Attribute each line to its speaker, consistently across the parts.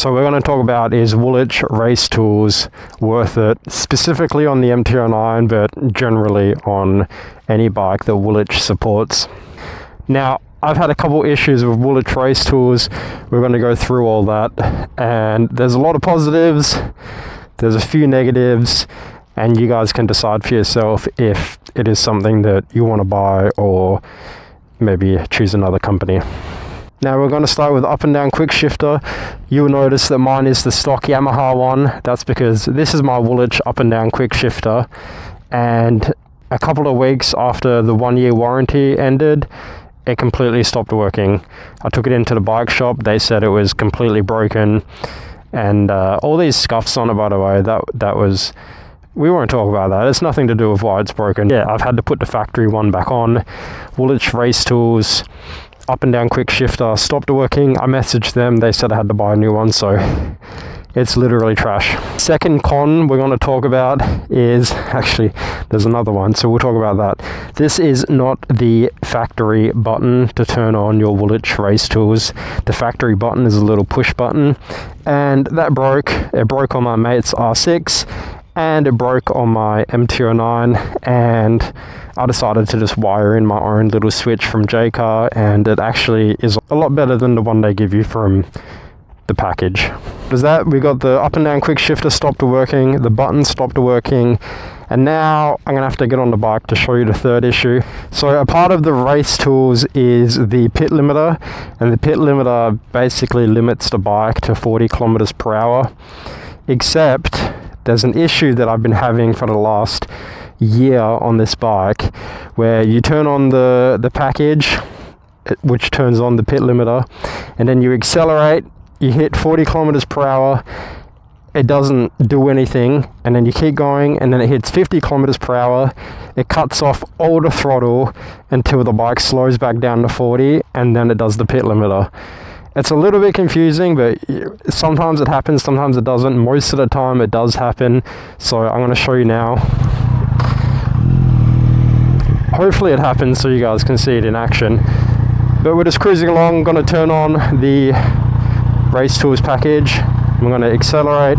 Speaker 1: So we're going to talk about, is Woolich Race Tools worth it, specifically on the MT-09, but generally on any bike that Woolich supports. Now, I've had a couple issues with Woolich Race Tools. We're going to go through all that, and there's a lot of positives, there's a few negatives, and you guys can decide for yourself if it is something that you want to buy or maybe choose another company. Now we're going to start with up and down quick shifter. You'll notice that mine is the stock Yamaha one. That's because this is my Woolich up and down quick shifter, and a couple of weeks after the 1 year warranty ended, it completely stopped working. I took it into the bike shop. They said it was completely broken, and all these scuffs on it, by the way, that was, we won't talk about that. It's nothing to do with why it's broken. Yeah, I've had to put the factory one back on. Woolich Race Tools up and down quick shifter stopped working. I messaged them, they said I had to buy a new one, so it's literally trash. Second con we're going to talk about is, actually there's another one, so we'll talk about that. This is not the factory button to turn on your Woolich Race Tools. The factory button is a little push button, and that broke. It broke on my mate's R6, and it broke on my MT-09, and I decided to just wire in my own little switch from J-Car, and it actually is a lot better than the one they give you from the package. There's that. We got the up and down quick shifter stopped working, the button stopped working, and now I'm gonna have to get on the bike to show you the third issue. So a part of the Race Tools is the pit limiter, and the pit limiter basically limits the bike to 40 kilometers per hour, except there's an issue that I've been having for the last year on this bike, where you turn on the package, which turns on the pit limiter, and then you accelerate, you hit 40 kilometers per hour, it doesn't do anything, and then you keep going, and then it hits 50 kilometers per hour, it cuts off all the throttle until the bike slows back down to 40, and then it does the pit limiter. It's a little bit confusing, but sometimes it happens, sometimes it doesn't. Most of the time it does happen, so I'm going to show you now. Hopefully it happens so you guys can see it in action. But we're just cruising along, going to turn on the Race Tools package. I'm going to accelerate.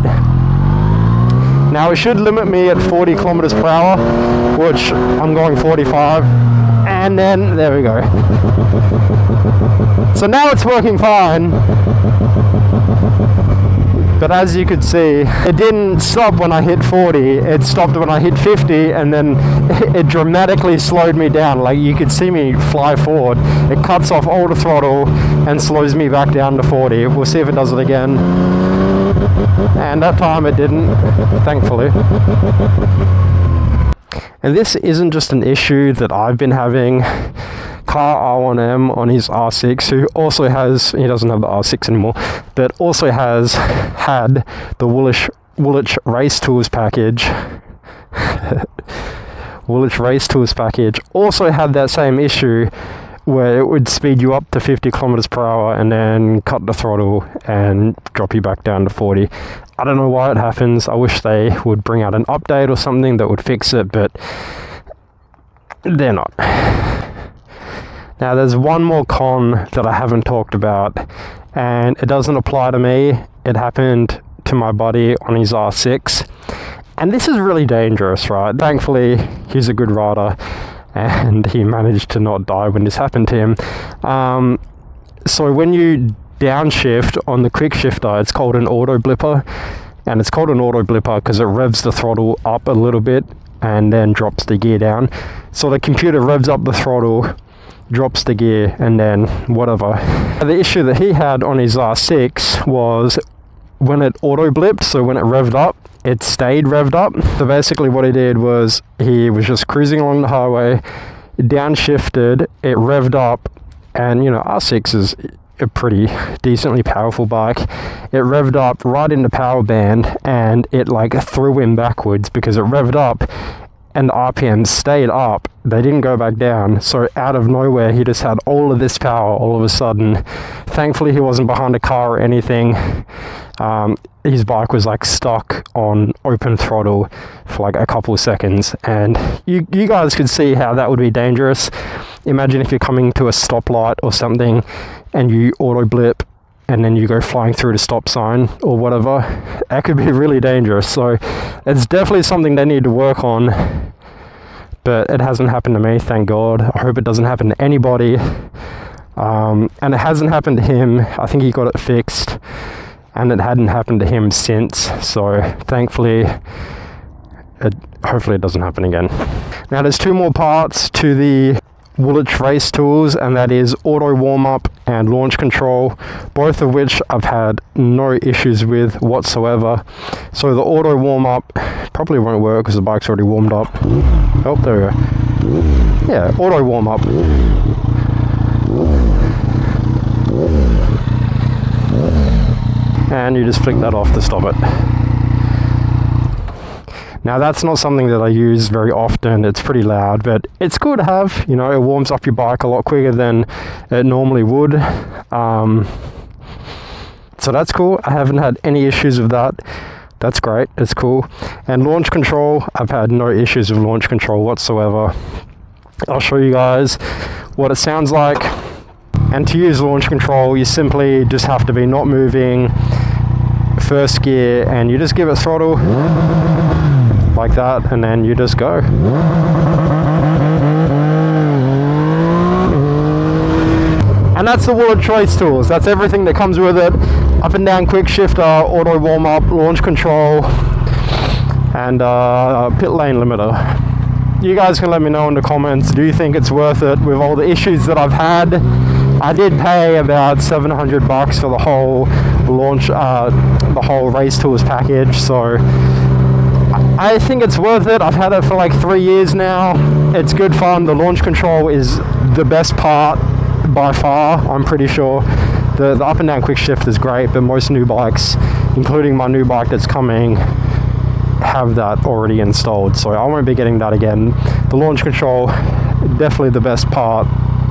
Speaker 1: Now it should limit me at 40 kilometers per hour, which I'm going 45, and then there we go. So now it's working fine, but as you could see, it didn't stop when I hit 40, it stopped when I hit 50, and then it dramatically slowed me down. Like, you could see me fly forward. It cuts off all the throttle and slows me back down to 40. We'll see if it does it again. And that time it didn't, thankfully. And this isn't just an issue that I've been having. Car R1M on his R6, who also has, he doesn't have the R6 anymore, but also has had the Woolich Race Tools package. Woolich Race Tools package also had that same issue, where it would speed you up to 50 kilometers per hour and then cut the throttle and drop you back down to 40. I don't know why it happens. I wish they would bring out an update or something that would fix it, but they're not. Now there's one more con that I haven't talked about, and it doesn't apply to me. It happened to my buddy on his R6, and this is really dangerous, right? Thankfully, he's a good rider, and he managed to not die when this happened to him. So when you downshift on the quick shifter, it's called an auto blipper, and it's called an auto blipper because it revs the throttle up a little bit and then drops the gear down. So the computer revs up the throttle, drops the gear, and then whatever. The issue that he had on his R6 was when it auto blipped, so when it revved up, it stayed revved up. So basically what he did was he was just cruising along the highway, downshifted, it revved up, and you know, R6 is a pretty decently powerful bike. It revved up right into power band, and it like threw him backwards because it revved up and the RPM stayed up. They didn't go back down. So out of nowhere, he just had all of this power all of a sudden. Thankfully, he wasn't behind a car or anything. His bike was like stuck on open throttle for like a couple of seconds, and you guys could see how that would be dangerous. Imagine if you're coming to a stoplight or something and you auto blip and then you go flying through the stop sign or whatever, that could be really dangerous. So it's definitely something they need to work on, but it hasn't happened to me, thank God. I hope it doesn't happen to anybody. And it hasn't happened to him. I think he got it fixed, and it hadn't happened to him since, so thankfully hopefully it doesn't happen again. Now there's two more parts to the Woolich Race Tools, and that is auto warm-up and launch control, both of which I've had no issues with whatsoever. So the auto warm-up probably won't work because the bike's already warmed up. Oh, there we go. Yeah, auto warm-up. And you just flick that off to stop it. Now that's not something that I use very often, it's pretty loud, but it's cool to have. You know, it warms up your bike a lot quicker than it normally would. So that's cool. I haven't had any issues with that. That's great, it's cool. And launch control, I've had no issues with launch control whatsoever. I'll show you guys what it sounds like. And to use launch control, you simply just have to be not moving, first gear, and you just give it throttle like that, and then you just go. And that's the Woolich Race Tools. That's everything that comes with it. Up and down quick shifter, auto warm up, launch control, and pit lane limiter. You guys can let me know in the comments, do you think it's worth it with all the issues that I've had? I did pay about $700 for the whole launch, the whole Race Tools package, so I think it's worth it. I've had it for like 3 years now. It's good fun. The launch control is the best part by far, I'm pretty sure. The up and down quick shift is great, but most new bikes, including my new bike that's coming, have that already installed, so I won't be getting that again. The launch control, definitely the best part.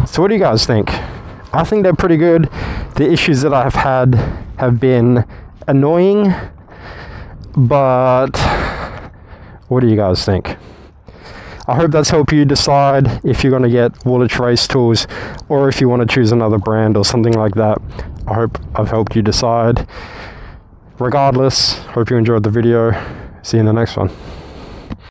Speaker 1: So what do you guys think? I think they're pretty good. The issues that I've had have been annoying, but what do you guys think? I hope that's helped you decide if you're going to get Woolich Race Tools or if you want to choose another brand or something like that. I hope I've helped you decide. Regardless, hope you enjoyed the video. See you in the next one.